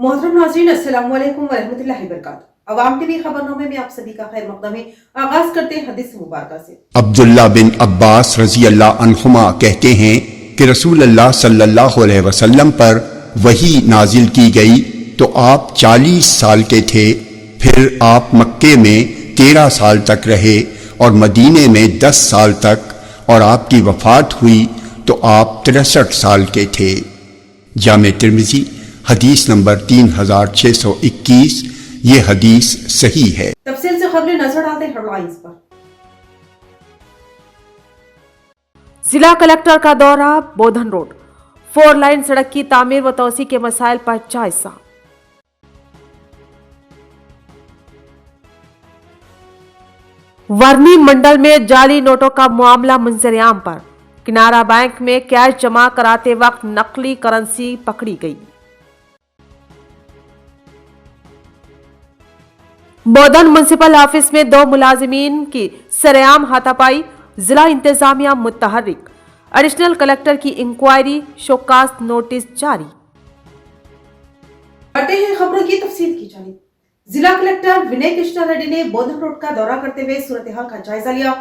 मोहतरम नाज़रीन, अस्सलाम वालेकुम वरहमतुल्लाहि वबरकातुहू। अवाम टीवी खबरनामे में आप सभी का खैर मक़दम है। आगाज करते हैं हदीस मुबारक से। अब्दुल्ला बिन अब्बास रजी अल्लाह अन्हुमा कहते हैं कि रसूल अल्लाह सल्लल्लाहु अलैहि वसल्लम पर वही नाजिल की गई तो आप 40 साल के थे। फिर आप मक्के में 13 साल तक रहे और मदीने में 10 साल तक, और आपकी वफात हुई तो आप 63 साल के थे। जामे तिर्मिज़ी हदीस नंबर 3621। ये हदीस सही है। तफसील से खबरें नजर आते हैं हेडलाइंस पर। जिला कलेक्टर का दौरा बोधन रोड, 4 लाइन सड़क की तामीर व तोसी के मसाइल पर जायजा। वर्नी मंडल में जाली नोटों का मामला मंजर-ए-आम पर, किनारा बैंक में कैश जमा कराते वक्त नकली करेंसी पकड़ी गई। बोधन म्युनिसिपल ऑफिस में 2 मुलाजिमीन की सरेआम हाथापाई, जिला इंतजामिया मुतहर्रिक, एडिशनल कलेक्टर की इंक्वायरी, शोकास नोटिस जारी। बढ़ते हैं खबरों की तफसील की जानिब। जिला कलेक्टर विनय कृष्णा रेड्डी ने बोधन रोड का दौरा करते हुए सूरत हाल का जायजा लिया।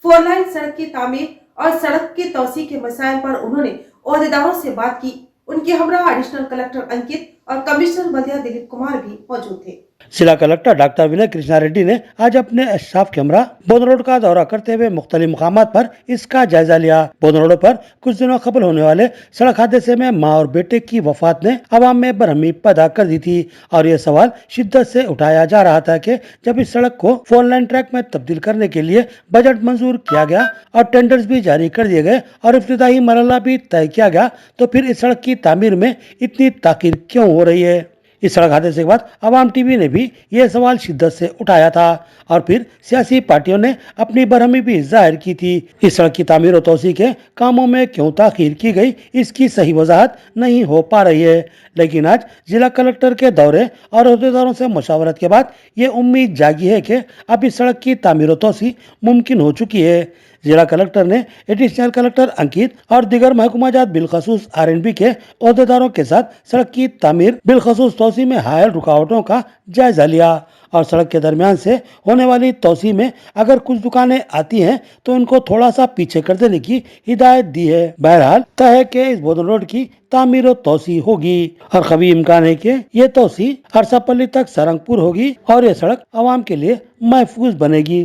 4 लाइन सड़क की तामीर और सड़क की तोसी के मसाइल पर उन्होंने ओहदेदारों से बात की। उनके हमरा एडिशनल कलेक्टर अंकित और कमिश्नर बल्दिया दिलीप कुमार भी मौजूद थे। जिला कलेक्टर डॉक्टर विनय कृष्णा रेड्डी ने आज अपने स्टाफ के हमरा बोधन रोड का दौरा करते हुए मुख्तलिफ मुकामात पर इसका जायजा लिया। बोधन रोड पर कुछ दिनों कबल होने वाले सड़क हादसे में माँ और बेटे की वफात ने अवाम में बरहमी पैदा कर दी थी और ये सवाल शिद्दत से उठाया जा रहा था कि जब इस सड़क को 4 लाइन ट्रैक में तब्दील करने के लिए बजट मंजूर किया गया और टेंडर्स भी जारी कर दिए गए और इफ्तिताही मरहला भी तय किया गया, तो फिर इस सड़क की तामीर में इतनी ताखीर क्यों हो रही है। इस सड़क हादसे के बाद अवाम टीवी ने भी ये सवाल शिद्दत से उठाया था और फिर सियासी पार्टियों ने अपनी बरहमी भी जाहिर की थी। इस सड़क की तामीर और तोसी के कामों में क्यों ताखीर की गई, इसकी सही वजाहत नहीं हो पा रही है। लेकिन आज जिला कलेक्टर के दौरे और अहदेदारों से मशावरत के बाद ये उम्मीद जागी है कि अब इस सड़क की तामीर और तोसी मुमकिन हो चुकी है। जिला कलेक्टर ने एडिशनल कलेक्टर अंकित और दीगर महकुमाजात बिलखसूस RNB के अहदेदारों के साथ सड़क की तामीर बिलखसूस तोसी में हायल रुकावटों का जायजा लिया और सड़क के दरमियान से होने वाली तोसी में अगर कुछ दुकानें आती हैं तो उनको थोड़ा सा पीछे कर देने की हिदायत दी है। बहरहाल तय है कि इस बोधन रोड की तामीर और तोसी होगी और कभी इम्कान है कि ये तोसी हरसापल्ली तक सरंगपुर होगी और ये सड़क आवाम के लिए महफूज बनेगी।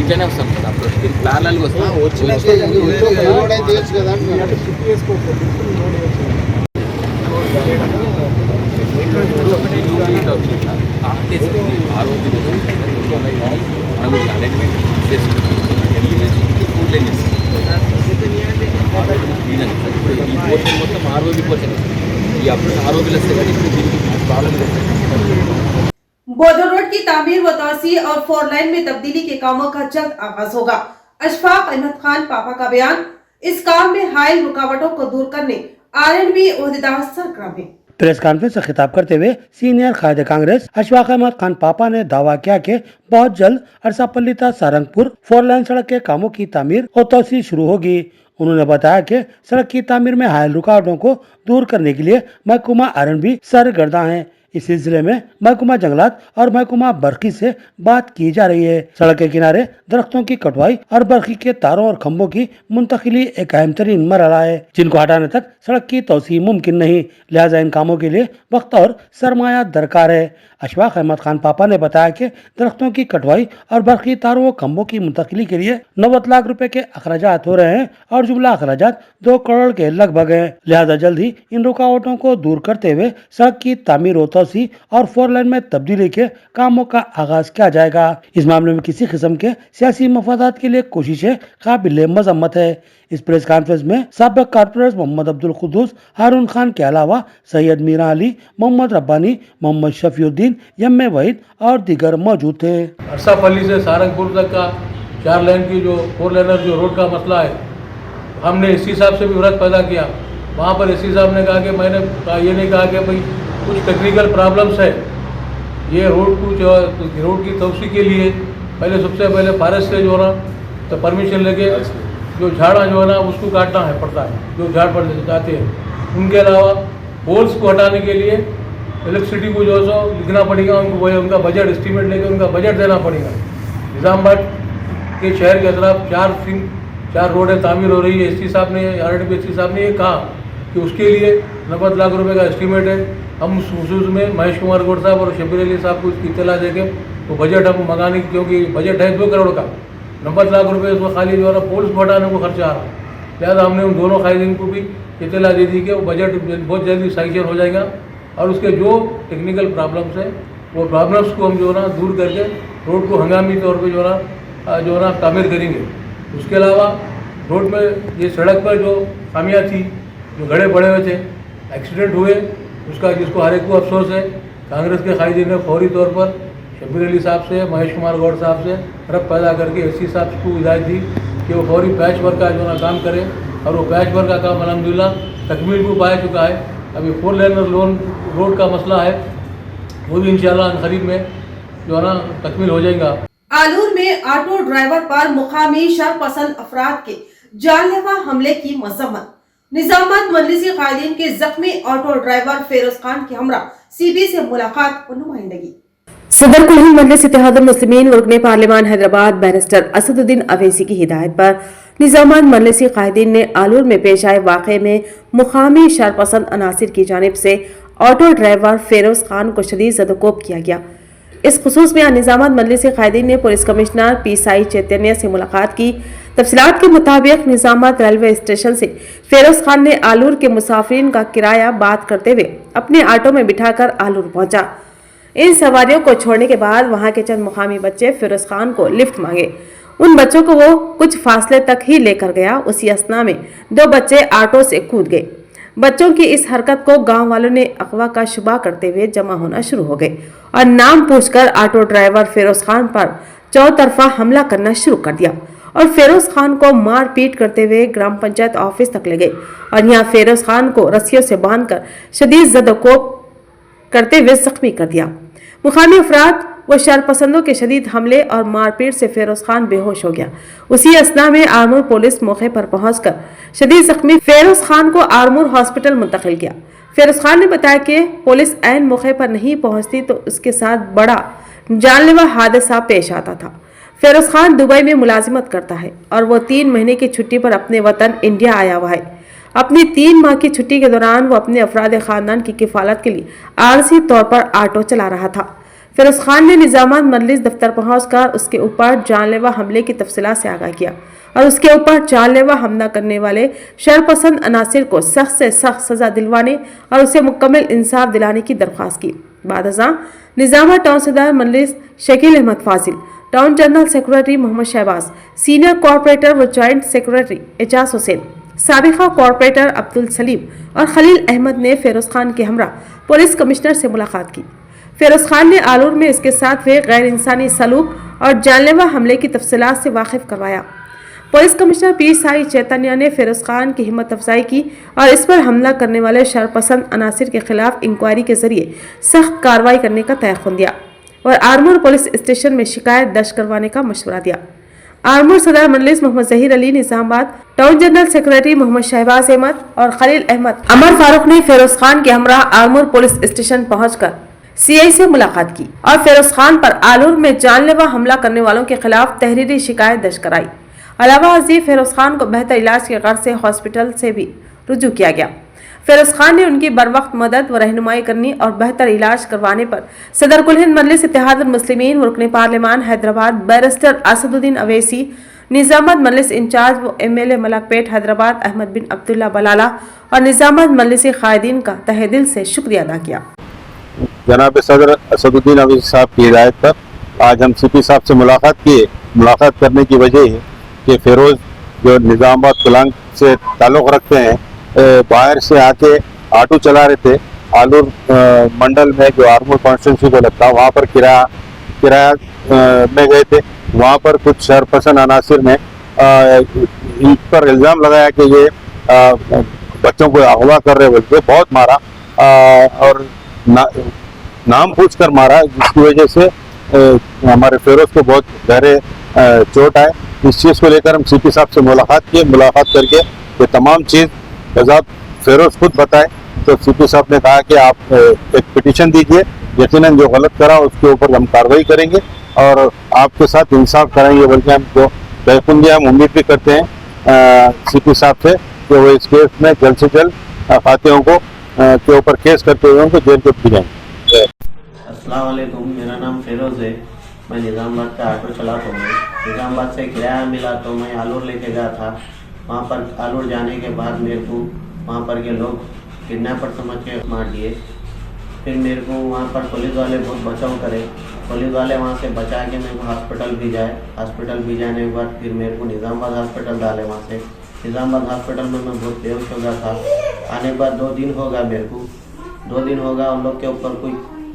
ఇట్లనే వస్తాం కదా అప్పుడు ప్లాన్లు వస్తాం మొత్తం ఆరోగ్య పోషన్ ఈ అప్పుడు ఆరోగ్యాలు వస్తాయి కానీ ఇప్పుడు దీనికి ప్రాబ్లం లేదు। बोधन रोड की तामीर व तोसी और 4 लाइन में तब्दीली के कामों का जल्द आगाज होगा। अशफाक अहमद खान पापा का बयान। इस काम में हायल रुकावटों को दूर करने RNB ओहदेदार सरगर्म है। प्रेस कॉन्फ्रेंस से खिताब करते हुए सीनियर कायदे कांग्रेस अशफाक अहमद खान पापा ने दावा किया कि बहुत जल्द अरसापल्ली तक सारंगपुर 4 लाइन सड़क के कामों की तामीर और तोसी शुरू होगी। उन्होंने बताया कि सड़क की तामीर में हायल रुकावटों को दूर करने के लिए महकुमा RNB सरगर्दा है। इस सिलसिले में महकुमा जंगलात और महकुमा बरकी से बात की जा रही है। सड़क के किनारे दरख्तों की कटवाई और बरकी के तारों और खंभों की मुंतकिली एक अहम तरीन मरहला है, जिनको हटाने तक सड़क की तोसी मुमकिन नहीं। लिहाजा इन कामों के लिए वक्त और सरमाया दरकार है। अशफाक अहमद खान पापा ने बताया कि दरख्तों की कटवाई और बरकी तारों व खंभों की मुंतकिली के लिए 90 लाख रुपए के अखराजात हो रहे हैं और जुमला अखराजात 2 करोड़ के लगभग है। लिहाजा जल्द ही इन रुकावटों को दूर करते हुए सड़क की तामीर और तोसी और 4 लाइन में तब्दीली के कामों का आगाज किया जाएगा। इस मामले में किसी किस्म के सियासी मफादात के लिए कोशिशें काबिल मजम्मत है। इस प्रेस कॉन्फ्रेंस में साबिक कारपोरेटर मोहम्मद अब्दुल कुद्दूस, हारून खान के अलावा सैयद मीरा अली, मोहम्मद रब्बानी, मोहम्मद शफीउद्दीन, यम्मे वहीद और दीगर मौजूद थे। अरसापल्ली से सारंगपुर तक का 4 लाइन की जो 4 लाइनर जो रोड का मसला है, हमने इसी हिसाब से भी विरोध पैदा किया। वहाँ पर इसी साहब ने कहा कि मैंने ये नहीं कहा कि भाई कुछ टेक्निकल प्रॉब्लम्स है, ये रोड की तोसी के लिए पहले सबसे पहले फॉरेस्ट से जो है ना तो परमिशन लेके जो झाड़ा जो है ना उसको काटना है पड़ता है, जो झाड़ पड़ जाते हैं। उनके अलावा पोल्स को हटाने के लिए इलेक्ट्रिसिटी को जो है सो लिखना पड़ेगा, उनको वही उनका बजट एस्टीमेट लेके उनका बजट देना पड़ेगा। निज़ामाबाद के शहर के अतराफ 4 रोडें तामीर हो रही है। एससी साहब ने RDP साहब ने ये कहा कि उसके लिए 90 लाख रुपए का एस्टीमेट है। हम उस खसूस में महेश कुमार गौड़ साहब और शबीर अली साहब को इसकी इत्तला देके वो बजट हम मंगाने की, क्योंकि बजट है 2 करोड़ का, 90 लाख रुपए उसमें खाली जो है ना पोल्स को हटाने को खर्चा आ रहा है। लिहाजा हमने उन दोनों कायदीन को भी इत्तला दे दी कि वो बजट बहुत जल्दी सैंक्शन हो जाएगा और उसके जो टेक्निकल प्रॉब्लम्स हैं वो प्रॉब्लम्स को हम जो है ना दूर करके रोड को हंगामी तौर पर जो है ना तामीर करेंगे। उसके अलावा रोड में ये सड़क पर जो खामियाँ थी, जो गड्ढे पड़े हुए थे, एक्सीडेंट हुए, उसका जिसको हर एक को अफसोस है, कांग्रेस के कायदीन ने फौरी तौर पर शबीर अली साहब से, महेश कुमार गौड़ साहब से रब पैदा करके एससी साहब को हिदायत दी कि वो फौरी पैच वर्क का जो ना काम करे और वो पैच वर्क का काम अल्हम्दुलिल्लाह तकमील को पाया चुका है। अभी 4 लेनर रोड का मसला है, वो भी इंशाल्लाह करीब में जो है ना तकमील हो जाएगा। आलूर में ऑटो ड्राइवर पर मुकामी शरपसंद अफराद के जानलेवा हमले की मजम्मत। निजामाबाद मजलिसी कायदीन के जख्मी ऑटो ड्राइवर फेरोज खान की हमरा CB से मुलाकात और नुमाइंदगी। सदर कुल हिंद मजलिस इत्तेहादुल मुस्लिमीन रुकने पार्लिमान हैदराबाद बैरिस्टर असदुद्दीन अवैसी की हिदायत पर निजामाबाद मजलिसी कायदीन ने आलूर में पेश आए वाक़े में मुकामी शरपसंद अनासिर की जानिब से ऑटो ड्राइवर फेरोज खान को शदीद ज़दकोब किया गया। इस खुसूस में निजामाबाद मजलिसी कायदीन ने पुलिस कमिश्नर PSI चैतन्य से मुलाकात की। तफसीलात के मुताबिक निजामाबाद रेलवे स्टेशन से फेरोज खान ने आलूर के मुसाफिरीन का किराया बात करते हुए अपने ऑटो में बिठाकर आलूर पहुंचा। इन सवारियों को छोड़ने के बाद वहां के चंद मुकामी बच्चे फेरोज खान को लिफ्ट मांगे। उन बच्चों को वो कुछ फासले तक ही लेकर गया। उसी असना में 2 बच्चे ऑटो से कूद गए। बच्चों की इस हरकत को गांव वालों ने अगवा का शुबा करते हुए जमा होना शुरू हो गए और नाम पूछकर ऑटो ड्राइवर फेरोज खान पर चौतरफा हमला करना शुरू कर दिया और फेरोज खान को मार पीट करते हुए ग्राम पंचायत ऑफिस तक ले गए और यहाँ फेरोज खान को रस्सियों से बांधकर शदीद ज़दकोब करते हुए जख्मी कर दिया। मुकामी अफराद व शरपसंदों के शदीद हमले और मारपीट से फेरोज खान बेहोश हो गया। उसी असना में आरमूर पुलिस मौके पर पहुंचकर शदीद जख्मी फेरोज खान को आरमूर हॉस्पिटल मुंतकिल किया। फेरोज खान ने बताया कि पुलिस ऐन मौके पर नहीं पहुंचती तो उसके साथ बड़ा जानलेवा हादसा पेश आता था। फेरोज खान दुबई में मुलाजिमत करता है और वो 3 महीने की छुट्टी पर अपने वतन इंडिया आया हुआ है। अपनी 3 माह की छुट्टी के दौरान वो अपने अफराद खानदान की किफालत के लिए आरजी तौर पर ऑटो चला रहा था। फेरोज खान ने निजामाबाद मजलिस दफ्तर पहुंचकर उसके ऊपर जानलेवा हमले की तफसीलात से आगाह किया और उसके ऊपर जानलेवा हमला करने वाले शरपसंद अनासिर को सख्त से सख्त सजा दिलवाने और उसे मुकम्मल इंसाफ दिलाने की दरख्वास्त की। बाद अज़ां निजामाबाद टाउन सदर Majlis Shakeel Ahmed Fazil, town general secretary Mohammed Shahbaz, senior corporator व जॉइंट सेक्रेटरी एजाज हुसैन, साबिका कॉर्पोरेटर अब्दुल सलीम और खलील अहमद ने फेरोज खान के हमरा पुलिस कमिश्नर से मुलाकात की। फेरोज खान ने आलूर में इसके साथ हुए गैर इंसानी सलूक और जानलेवा हमले की तफसीलात से वाकिफ करवाया। पुलिस कमिश्नर PSI चैतन्य ने फेरोज खान की हिम्मत अफजाई की और इस पर हमला करने वाले शरपसंद अनासिर के खिलाफ इंक्वायरी के जरिए सख्त कार्रवाई करने का तयख्खुन दिया और आरमूर पुलिस स्टेशन में शिकायत दर्ज करवाने का मशवरा दिया। आरमूर सदर Majlis Mohammed Zaheer Ali, Nizamabad town general secretary Mohammed Shahbaz Ahmed और खलील अहमद अमर फारूक ने फेरोज खान के हमरा आरमूर पुलिस स्टेशन पहुंचकर CI से मुलाकात की और फेरोज खान पर आलूर में जानलेवा हमला करने वालों के खिलाफ तहरीरी शिकायत दर्ज कराई। अलावा अजीब फेरोज खान को बेहतर इलाज के गर्ज से हॉस्पिटल से भी रुजू किया गया। फेरोज खान ने उनकी बरवक्त मदद व रहनुमाई करने और बेहतर इलाज करवाने पर सदर कुल हिंद मजलिस इत्तेहादुल मुस्लिमीन रुकने पार्लिमान हैदराबाद बैरिस्टर असदुद्दीन अवैसी, निजामाबाद मजलिस इंचार्ज व MLA मलकपेट हैदराबाद अहमद बिन अब्दुल्ला बलाला और निजामाबाद मजलिसी कायदीन का तहे दिल से शुक्रिया अदा किया। जनाब सदर असदुद्दीन अवैसी साहब की हिदायत पर आज हम CP साहब से मुलाकात किए। मुलाकात करने की वजह है कि फेरोज जो निजामाबाद कुलांग से ताल्लुक़ रखते हैं, बाहर से आके ऑटो चला रहे थे। आलूर मंडल में जो आरमूर कॉन्स्टिट्यूंसी को लगता है वहाँ पर किराया में गए थे। वहाँ पर कुछ शरपसंद अनासिर ने इन पर इल्ज़ाम लगाया कि ये बच्चों को अगवा कर रहे बोलते बहुत मारा और नाम पूछ कर मारा, जिसकी वजह से हमारे फिरोज को बहुत गहरे चोट आए। इस चीज़ को लेकर हम सीपी साहब से मुलाकात किए। मुलाकात करके ये तमाम चीज़ बजात फिरोज खुद बताए, तो सीपी साहब ने कहा कि आप एक पिटीशन दीजिए, यकीनन जो गलत करा उसके ऊपर हम कार्रवाई करेंगे और आपके साथ इंसाफ कराएंगे, बल्कि हम जो तयकुन दिया हम उम्मीद भी करते हैं सीपी साहब से कि वो इस केस में जल्द से जल्द खातियों को के ऊपर केस करते हुए उनको जेल को भेजेंगे। अस्सलाम वालेकुम, मेरा नाम फिरोज़ है। मैं निज़ामाबाद का ऑटो चलाता हूँ। निज़ामाबाद से किराया मिला तो मैं आलूर लेके गया था। वहाँ पर आलूर जाने के बाद मेरे को वहाँ पर के लोग किडनैपर समझ के मार दिए। फिर मेरे को वहाँ पर पुलिस वाले बहुत बचाव करे। पुलिस वाले वहाँ से बचा के मेरे को हॉस्पिटल भिजाए। हॉस्पिटल भिजाने के बाद फिर मेरे को निज़ामाबाद हॉस्पिटल डाले। वहाँ से निज़ामाबाद हॉस्पिटल में मैं बहुत बेहोश हो गया था। आने के बाद 2 दिन हो गया मेरे को। 2 दिन हो गया, उन लोग के ऊपर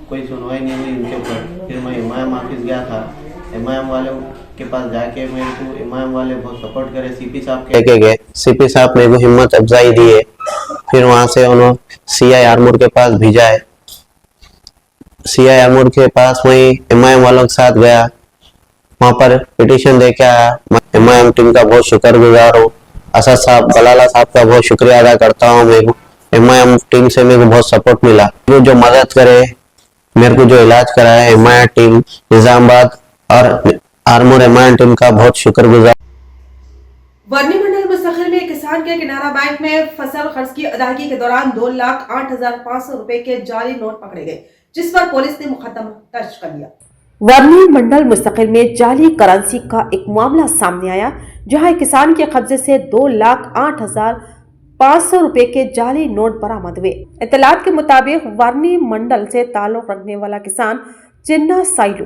कोई सुनवाई नहीं हुई उनके ऊपर। फिर मैं एमआईएम ऑफिस गया था। एमआईएम वाले के पास जाके मेरे को एमआईएम वाले बहुत सपोर्ट करे। सीपी साहब के लेके गए। सीपी साहब मेरे को हिम्मत अफजाई दिए। फिर वहाँ से उन्होंने सीआई आर्मूर के पास भेजाए। सीआई आर्मूर के पास वही एमआईएम वालों के साथ गया, वहाँ पर पिटीशन दे के आया। एमआईएम टीम का बहुत शुक्रगुजार हूँ। असद साहब, बलाला साहब का बहुत शुक्रिया अदा करता हूँ। मेरे को एमआईएम टीम से मेरे को बहुत सपोर्ट मिला। जो मदद करे, मेरे को जो इलाज कराया, एमआईएम टीम निजामाबाद और आर्मूर एमआईएम टीम का बहुत शुक्रगुजार। वर्नी मंडल मुस्तखिल में किसान के किनारा बैंक में फसल खर्च की अदायगी के दौरान 2,08,500 रुपए के जाली नोट पकड़े गए, जिस पर पुलिस ने मुकदमा दर्ज कर लिया। वर्नी मंडल मुस्तकिल में जाली करेंसी का एक मामला सामने आया, जहां एक किसान के कब्जे से 2,08,500 रुपए के जाली नोट बरामद हुए। इत्तलात के मुताबिक वर्नी मंडल से ताल्लुक रखने वाला किसान चिन्ना साइलू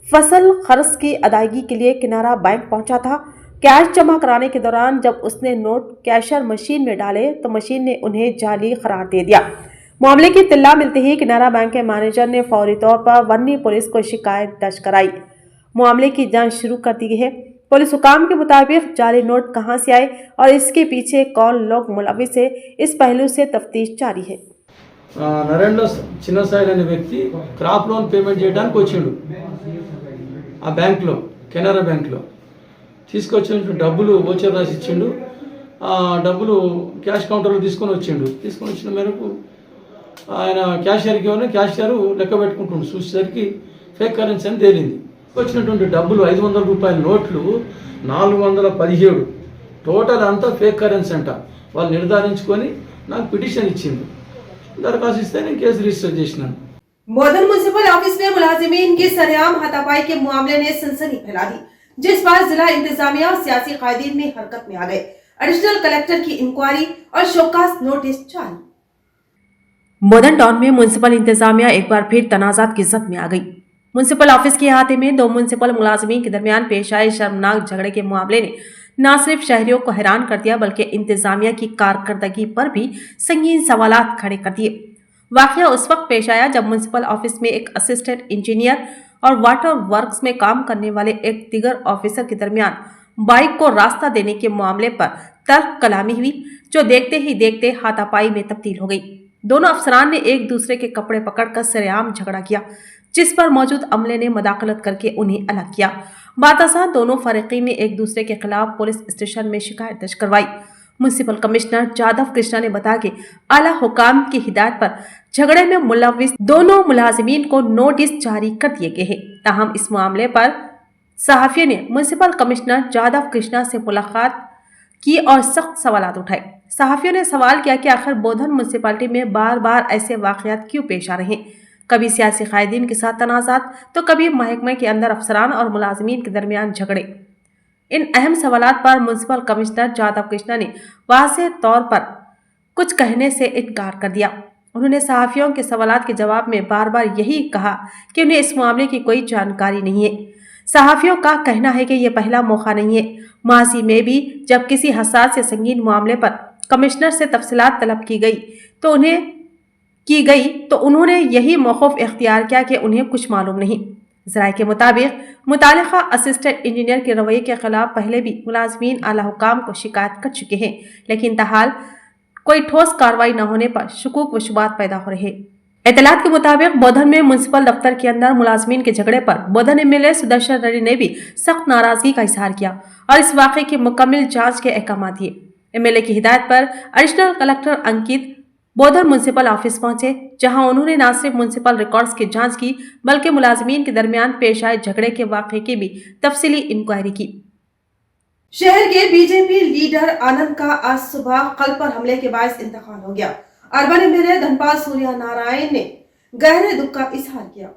फसल खर्च की अदायगी के लिए किनारा बैंक पहुंचा था। कैश जमा कराने के दौरान जब उसने नोट कैशर मशीन में डाले तो मशीन ने उन्हें जाली करार दे दिया। मामले की इत्तला मिलते ही किनारा बैंक के मैनेजर ने फौरी तौर पर वर्नी पुलिस को शिकायत दर्ज कराई। मामले की जांच शुरू कर दी गई है। पुलिस हुकाम के मुताबिक जाली नोट कहां से आए और इसके पीछे कौन लोग मुलविस है, इस पहलू से तफ्तीश जारी है। నరేంద్ర చిన్నసాయిల్ అనే వ్యక్తి క్రాప్ లోన్ పేమెంట్ చేయడానికి వచ్చిండు ఆ బ్యాంక్లో, కెనరా బ్యాంక్లో తీసుకొచ్చిన డబ్బులు ఓచర్ రాసి ఇచ్చిండు. ఆ డబ్బులు క్యాష్ కౌంటర్లో తీసుకొని వచ్చిన మేరకు ఆయన క్యాషియర్కి ఇవ్వని క్యాషియర్ లెక్క పెట్టుకుంటుండు. చూసేసరికి ఫేక్ కరెన్సీ అని తేలింది. వచ్చినటువంటి డబ్బులు 500 రూపాయల నోట్లు 417 టోటల్ అంతా ఫేక్ కరెన్సీ అంట. వాళ్ళు నిర్ధారించుకొని నాకు పిటిషన్ ఇచ్చింది. दरखास्त इस्ते ने केस रजिस्टर చేసినాను। बोधन म्युनिसिपल ऑफिस में मुलाजिमीन की सरेआम हाथापाई के मामले ने सनसनी फैला दी, जिस पर जिला इंतजामिया और सियासी कायदीन में हरकत में आ गए। एडिशनल कलेक्टर की इंक्वायरी और शोकास नोटिस जारी। बोधन टाउन में म्युनिसिपल इंतजामिया एक बार फिर तनाजात की जद में आ गई। म्युनिसिपल ऑफिस के अहाते में 2 म्युनिसिपल मुलाजिमीन के दरमियान पेश आए शर्मनाक झगड़े के मामले ने न सिर्फ शहरियों को हैरान कर दिया, बल्कि इंतजामिया की कारकर्दगी पर भी संगीन सवालात खड़े कर दिए। वाकया उस वक्त पेश आया जब म्युनिसिपल ऑफिस में एक असिस्टेंट इंजीनियर और वाटर वर्क्स में काम करने वाले एक दिगर ऑफिसर के दरमियान बाइक को रास्ता देने के मामले पर तर्क कलामी हुई, जो देखते ही देखते हाथापाई में तब्दील हो गई। दोनों अफसरान ने एक दूसरे के कपड़े पकड़कर सरेआम झगड़ा किया, जिस पर मौजूद अमले ने मदाखलत करके उन्हें अलग किया। बातसा दोनों फरीकीन ने एक दूसरे के खिलाफ पुलिस स्टेशन में शिकायत दर्ज करवाई। म्युनिसिपल कमिश्नर जादव कृष्णा ने बताया कि आला हुकाम की हिदायत पर झगड़े में मुलविस दोनों मुलाजिमीन को नोटिस जारी कर दिए गए हैं। ताहम इस मामले पर सहाफियों ने म्युनिसिपल कमिश्नर जादव कृष्णा से मुलाकात की और सख्त सवालात उठाए। सहाफियों ने सवाल किया कि आखिर बोधन म्युनिसिपैलिटी में बार बार ऐसे वाकयात क्यों पेश आ रहे हैं। कभी सियासी कायदीन के साथ तनाजात तो कभी महकमे के अंदर अफसरान और मुलाजिमीन के दरमियान झगड़े। इन अहम सवालात पर म्युनिसिपल कमिश्नर जादव कृष्णा ने वाज़ेह तौर पर कुछ कहने से इनकार कर दिया। उन्होंने सहाफियों के सवालात के जवाब में बार बार यही कहा कि उन्हें इस मामले की कोई जानकारी नहीं है। सहाफियों का कहना है कि यह पहला मौका नहीं है। माजी में भी जब किसी हसास या संगीन मामले पर कमिश्नर से तफसीलात तलब की गई तो उन्होंने यही मौक़िफ़ इख्तियार किया कि उन्हें कुछ मालूम नहीं। ज़राए के मुताबिक मुतालिका असिस्टेंट इंजीनियर के रवैये के खिलाफ पहले भी मुलाजिमीन आला हुकाम को शिकायत कर चुके हैं, लेकिन ताहाल कोई ठोस कार्रवाई न होने पर शुकूक व शुबात पैदा हो रहे। इतलात के मुताबिक बोधन में म्युनिसिपल दफ्तर के अंदर मुलाजमीन के झगड़े पर बोधन एमएलए सुदर्शन रेड्डी ने भी सख्त नाराजगी का इजहार किया और इस वाक़े की मुकम्मल जांच के अहकाम दिए। एमएलए की हिदायत पर एडिशनल कलेक्टर अंकित बोधन म्युनिसिपल ऑफिस पहुंचे, जहां उन्होंने न सिर्फ म्युनिसिपल रिकॉर्ड्स की जांच की बल्कि मुलाजमीन के दरमियान पेश आए झगड़े के वाक़े की भी तफसीली इंक्वायरी की। शहर के बीजेपी लीडर आनंद का आज सुबह कल्प पर हमले के बायस इंतकाल हो गया। अर्बन एमएलए धनपाल सूर्या नारायण ने गहरे दुख का इजहार किया।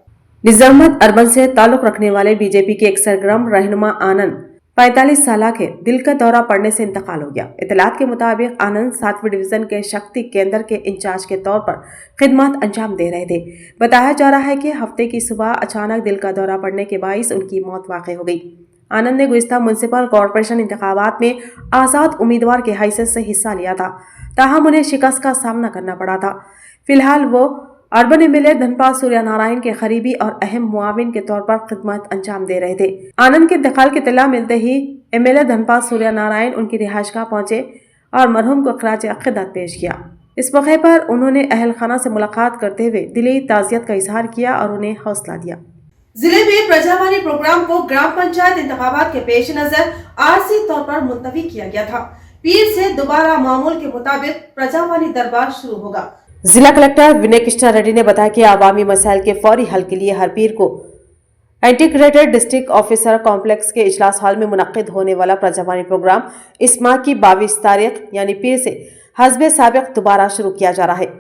निजामाबाद अर्बन से ताल्लुक रखने वाले बीजेपी के एक सरगर्म रहनुमा आनंद 45 साल के दिल का दौरा पड़ने से इंतकाल हो गया। इतलात के मुताबिक आनंद 7वीं डिवीजन के शक्ति केंद्र के इंचार्ज के तौर पर खिदमत अंजाम दे रहे थे। बताया जा रहा है कि हफ्ते की सुबह अचानक दिल का दौरा पड़ने के बायस उनकी मौत वाक़ हो गई। आनंद ने गुज़िश्ता म्युनिसिपल कॉर्पोरेशन इंतखाबात में आज़ाद उम्मीदवार के हैसियत से हिस्सा लिया था, ताहम उन्हें शिकस्त का सामना करना पड़ा था। फिलहाल वो अर्बन एमएलए धनपाल सूर्या नारायण के करीबी और अहम मुआविन के तौर पर खिदमत अंजाम दे रहे थे। आनंद के इंतकाल की इत्तला मिलते ही एमएलए धनपाल सूर्या नारायण उनकी रिहाइशगाह पहुंचे और मरहूम को खराज अक़ीदत पेश किया। इस मौके पर उन्होंने अहल खाना से मुलाकात करते हुए दिली ताज़ियत का इजहार किया और उन्हें हौसला दिया। जिले में प्रजावाणी प्रोग्राम को ग्राम पंचायत इंतखाबात के पेश नजर आरजी तौर पर मुलतवी किया गया था। पीर से दोबारा मामूल के मुताबिक प्रजावाणी दरबार शुरू होगा। जिला कलेक्टर विनय कृष्णा रेड्डी ने बताया कि आवामी मसाइल के फौरी हल के लिए हर पीर को इंटीग्रेटेड डिस्ट्रिक्ट ऑफिसर कॉम्प्लेक्स के इजलास हॉल में मुनक्किद होने वाला प्रजावाणी प्रोग्राम इस माह की 22 तारीख यानी पीर से हस्बे साबिक दोबारा शुरू किया जा रहा है।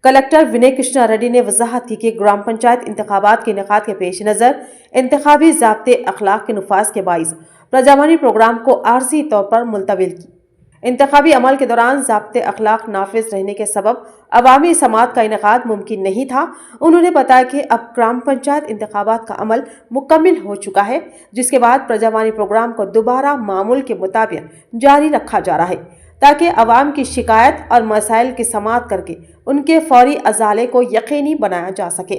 कलेक्टर विनय कृष्णा रेड्डी ने वजाहत की कि ग्राम पंचायत इंतखाबात के इनेकाद के पेश नज़र इंतखाबी ज़ाब्ते अखलाक के नफाज के बाइस प्रजावाणी प्रोग्राम को आर्जी तौर पर मुलतविल की। इंतखाबी अमल के दौरान ज़ाब्ते अखलाक नाफिज रहने के सबब अवामी समात का इनेकाद मुमकिन नहीं था। उन्होंने बताया कि अब ग्राम पंचायत इंतखाबात का अमल मुकम्मल हो चुका है, जिसके बाद प्रजावाणी प्रोग्राम को दोबारा मामूल के मुताबिक जारी रखा जा रहा है ताकि अवाम की शिकायत और मसाइल की समाअत करके उनके फौरी अजाले को यकीनी बनाया जा सके।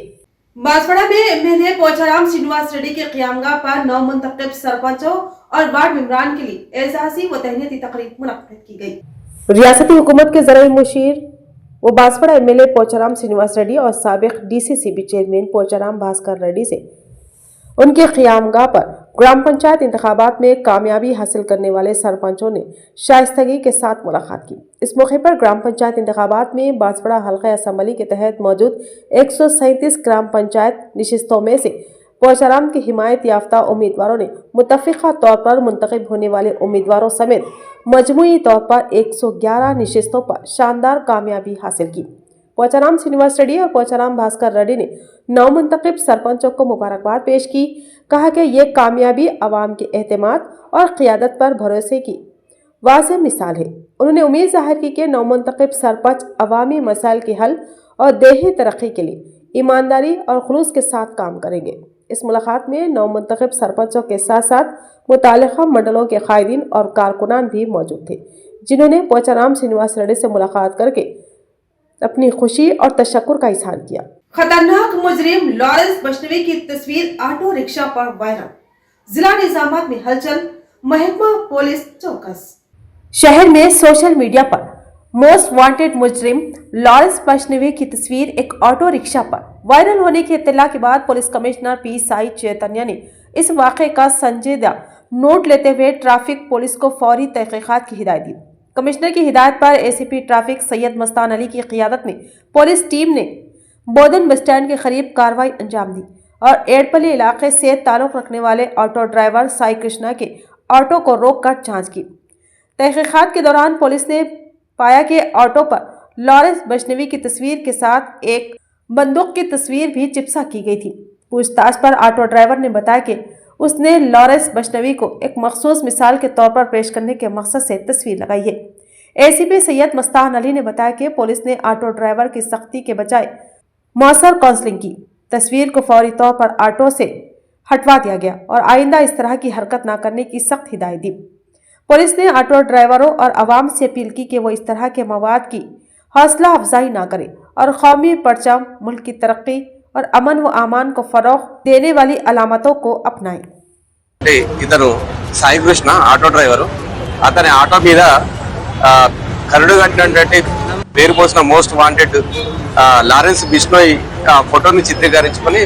बांसवाड़ा में एमएलए पोचाराम श्रीनिवास रेड्डी के क़यामगाह पर नवमुंतखब सरपंचों और वार्ड मेंबरान के लिए एजाज़ी व तहनीती तकरीब मुनक्किद की गई। रियासती हुकूमत के ज़राई मुशीर व बांसवाड़ा एमएलए पोचाराम श्रीनिवास रेड्डी और साबिक डीसीसीबी चेयरमैन पोचाराम भास्कर रेड्डी से उनके क़यामगाह पर ग्राम पंचायत इंतखाबात में कामयाबी हासिल करने वाले सरपंचों ने शाइस्तगी के साथ मुलाकात की। इस मौके पर ग्राम पंचायत इंतखाबात में बांसवाड़ा हल्का असम्बली के तहत मौजूद 137 ग्राम पंचायत नशिस्तों में से पोचाराम की हिमायत याफ्ता उम्मीदवारों ने मुतफ़िक़ा तौर पर मुंतखब होने वाले उम्मीदवारों समेत मजमूई तौर पर 111 नशिस्तों पर शानदार कामयाबी हासिल की। पोचाराम श्रीनिवास रेड्डी और पोचाराम भास्कर रेड्डी ने नवमुंतखब सरपंचों को मुबारकबाद पेश की। कहा कि ये कामयाबी अवाम के एहतमाद और क़ियादत पर भरोसे की वाज़ेह मिसाल है। उन्होंने उम्मीद ज़ाहिर की कि नवमुंतखब सरपंच अवामी मसाइल के हल और देही तरक्की के लिए ईमानदारी और खुलूस के साथ काम करेंगे। इस मुलाकात में नवमुंतखब सरपंचों के साथ साथ मुतालिका मंडलों के कायदीन और कारकुनान भी मौजूद थे, जिन्होंने पोचाराम श्रीनिवास रेड्डी से मुलाकात करके अपनी खुशी और तशक्कुर का इजहार किया। खतरनाक मुजरिम लॉरेंस बशनवी की तस्वीर ऑटो रिक्शा पर वायरल। जिला निजामाबाद में हलचल, महकमा पुलिस चौकस। शहर में सोशल मीडिया पर मोस्ट वांटेड मुजरिम लॉरेंस बशनवी की तस्वीर एक ऑटो रिक्शा पर वायरल होने की इत्तला के बाद पुलिस कमिश्नर पी साई चैतन्य ने इस वाक़े का संजीदा नोट लेते हुए ट्रैफिक पुलिस को फौरी तहकीकात की हिदायत दी। कमिश्नर की हिदायत पर एसीपी ट्रैफिक सैयद मस्तान अली की क़ियादत में पुलिस टीम ने बोधन बस स्टैंड के करीब कार्रवाई अंजाम दी और एडपल्ली इलाके से ताल्लुक़ रखने वाले ऑटो ड्राइवर साई कृष्णा के ऑटो को रोककर जांच की। तहकीकात के दौरान पुलिस ने पाया कि ऑटो पर लॉरेंस बशनवी की तस्वीर के साथ एक बंदूक की तस्वीर भी चिपसा की गई थी। पूछताछ पर ऑटो ड्राइवर ने बताया कि उसने लॉरेंस बशनवी को एक मखसूस मिसाल के तौर पर पेश करने के मकसद से तस्वीर लगाई है। एसीपी सैयद मस्तान अली ने बताया कि पुलिस ने ऑटो ड्राइवर की सख्ती के बजाय मौसर काउंसलिंग की। तस्वीर को फौरी तौर पर ऑटो से हटवा दिया गया और आइंदा इस तरह की हरकत न करने की सख्त हिदायत दी। पुलिस ने ऑटो ड्राइवरों और आवाम से अपील की कि वो इस तरह के मवाद की हौसला अफजाई ना करें और कौमी परचम, मुल्क की तरक्की और अमन व अमान को फरोग देने वाली अलामतों को अपनाएं। ఇతను సాయి కృష్ణ ఆటో డ్రైవరు. అతని ఆటో మీద కరడు కట్టినటువంటి పేరు పోసిన మోస్ట్ వాంటెడ్ లారెన్స్ బిష్నోయ్ ఫోటోని చిత్రీకరించుకొని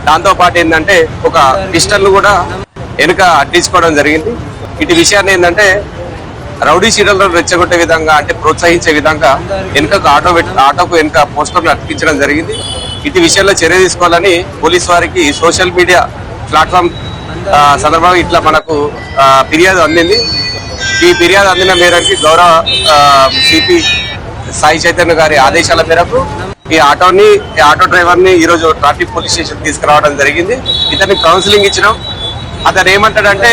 దాంతో పాటు ఏంటంటే ఒక పిస్టల్ కూడా వెనుక అట్టించుకోవడం జరిగింది. ఇటు విషయాన్ని ఏంటంటే రౌడీ షీటర్లను రెచ్చగొట్టే విధంగా అంటే ప్రోత్సహించే విధంగా వెనుకకు ఆటోకు వెనుక పోస్టర్లు అతికించడం జరిగింది. ఇటు విషయంలో చర్య తీసుకోవాలని పోలీస్ వారికి సోషల్ మీడియా ప్లాట్ఫామ్ సందర్భంగా ఇట్లా మనకు ఫిర్యాదు అందింది. ఈ ఫిర్యాదు అందిన మేరకు గౌరవ సిపి సాయి చైతన్య గారి ఆదేశాల మేరకు ఈ ఆటో డ్రైవర్ ని ఈ రోజు ట్రాఫిక్ పోలీస్ స్టేషన్ తీసుకురావడం జరిగింది. ఇతనికి కౌన్సిలింగ్ ఇచ్చినాం. అతను ఏమంటాడంటే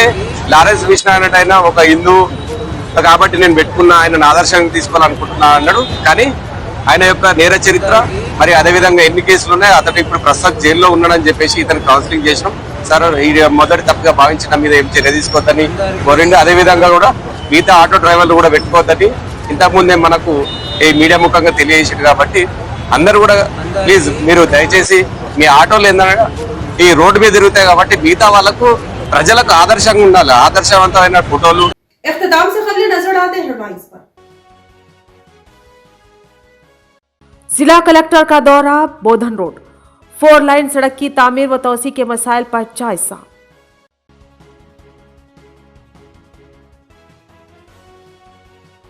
లారెన్స్ బిష్నా అన్నట్టు ఒక హిందూ కాబట్టి నేను పెట్టుకున్నా, ఆయన ఆదర్శంగా తీసుకోవాలనుకుంటున్నా అన్నాడు. కానీ ఆయన యొక్క నేర చరిత్ర మరి అదేవిధంగా ఎన్ని కేసులు ఉన్నాయి, అతను ఇప్పుడు ప్రస్తుతం జైల్లో ఉన్నాడని చెప్పేసి ఇతను కౌన్సిలింగ్ చేసినాం. సార్ ఈ మొదటి తప్పుగా భావించిన మీద ఏం చర్య తీసుకోవద్దని కోరిండి. అదేవిధంగా కూడా మిగతా ఆటో డ్రైవర్లు కూడా పెట్టుకోవద్దని ఇంతకుముందే మనకు ఈ మీడియా ముఖంగా తెలియజేసారు. కాబట్టి అందరూ కూడా ప్లీజ్ మీరు దయచేసి మీ ఆటోలు ఏంటనగా ఈ రోడ్డు మీద తిరుగుతాయి కాబట్టి మిగతా వాళ్ళకు ప్రజలకు ఆదర్శంగా ఉండాలి. ఆదర్శవంతమైన ఫోటోలు इख्तिताम से खबरें नजर आते हैं हेडलाइंस पर। जिला कलेक्टर का दौरा बोधन रोड, 4 लाइन सड़क की तामीर व तोसी के मसाइल पर जायजा।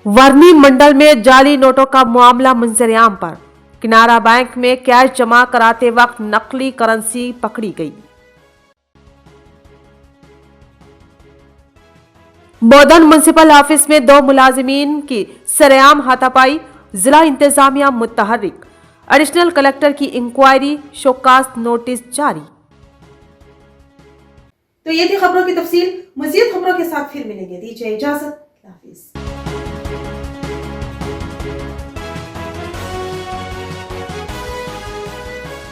वर्नी मंडल में जाली नोटों का मामला मुंजरियाम पर, किनारा बैंक में कैश जमा कराते वक्त नकली करेंसी पकड़ी गई। बोधन म्युनिसिपल ऑफिस में 2 मुलाजिमीन की सरेआम हाथापाई, जिला इंतजामिया मुतहर्रिक, एडिशनल कलेक्टर की इंक्वायरी, शोकास नोटिस जारी। तो ये थी खबरों की तफसील। मजीद खबरों के साथ फिर मिलेंगे, दीजिए इजाजत, हाफिज।